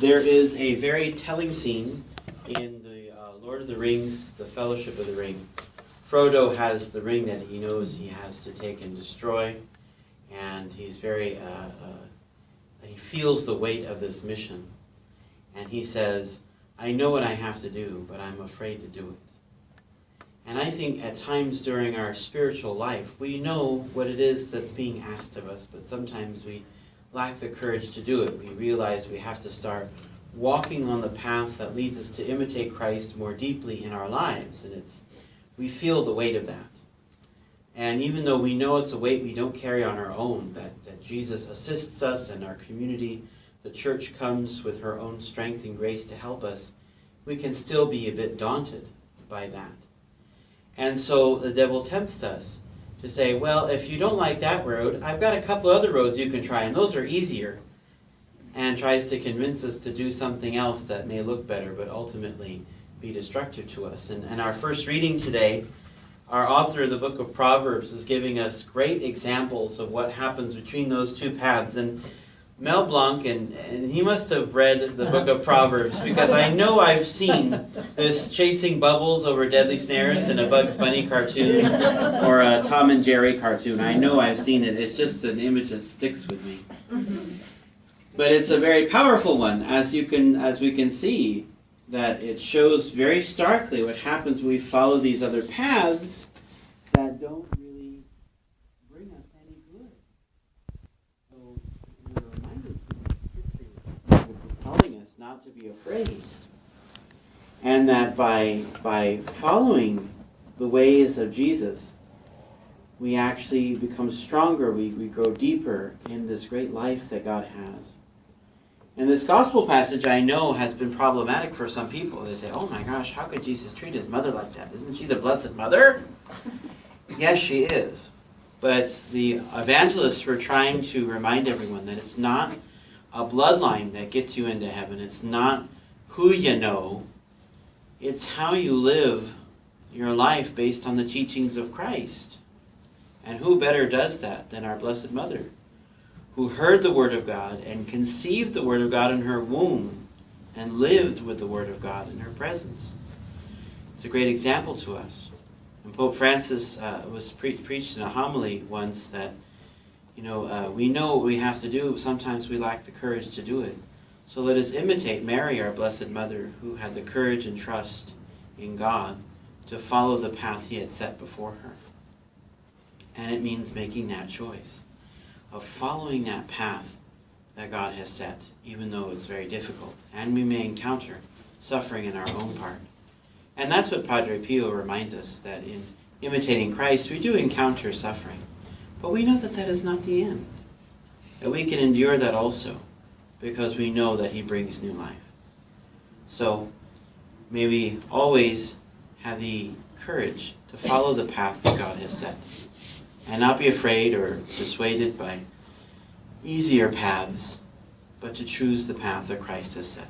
There is a very telling scene in the Lord of the Rings, the Fellowship of the Ring. Frodo has the ring that he knows he has to take and destroy, and he's very, he feels the weight of this mission. And he says, I know what I have to do, but I'm afraid to do it. And I think at times during our spiritual life, we know what it is that's being asked of us, but sometimes we lack the courage to do it. We realize we have to start walking on the path that leads us to imitate Christ more deeply in our lives, and we feel the weight of that. And even though we know it's a weight we don't carry on our own, that Jesus assists us and our community, the church comes with her own strength and grace to help us, we can still be a bit daunted by that. And so the devil tempts us to say, well, if you don't like that road, I've got a couple other roads you can try, and those are easier. And tries to convince us to do something else that may look better, but ultimately be destructive to us. And our first reading today, our author of the book of Proverbs is giving us great examples of what happens between those two paths. And Mel Blanc, and he must have read the book of Proverbs, because I know I've seen this chasing bubbles over deadly snares in a Bugs Bunny cartoon or a Tom and Jerry cartoon. I know I've seen it. It's just an image that sticks with me. But it's a very powerful one, as we can see, that it shows very starkly what happens when we follow these other paths that don't really bring us any good. So we're reminded through Scripture is telling us not to be afraid, and that by following the ways of Jesus, we actually become stronger. We grow deeper in this great life that God has. And this gospel passage, I know, has been problematic for some people. They say, oh my gosh, how could Jesus treat his mother like that? Isn't she the Blessed Mother? Yes, she is. But the evangelists were trying to remind everyone that it's not a bloodline that gets you into heaven. It's not who you know. It's how you live your life based on the teachings of Christ. And who better does that than our Blessed Mother, who heard the Word of God and conceived the Word of God in her womb and lived with the Word of God in her presence. It's a great example to us. And Pope Francis was preached in a homily once that, we know what we have to do, sometimes we lack the courage to do it. So let us imitate Mary, our Blessed Mother, who had the courage and trust in God to follow the path he had set before her. And it means making that choice of following that path that God has set, even though it's very difficult. And we may encounter suffering in our own part. And that's what Padre Pio reminds us, that in imitating Christ, we do encounter suffering. But we know that that is not the end. That we can endure that also, because we know that he brings new life. So may we always have the courage to follow the path that God has set, and not be afraid or dissuaded by easier paths, but to choose the path that Christ has set.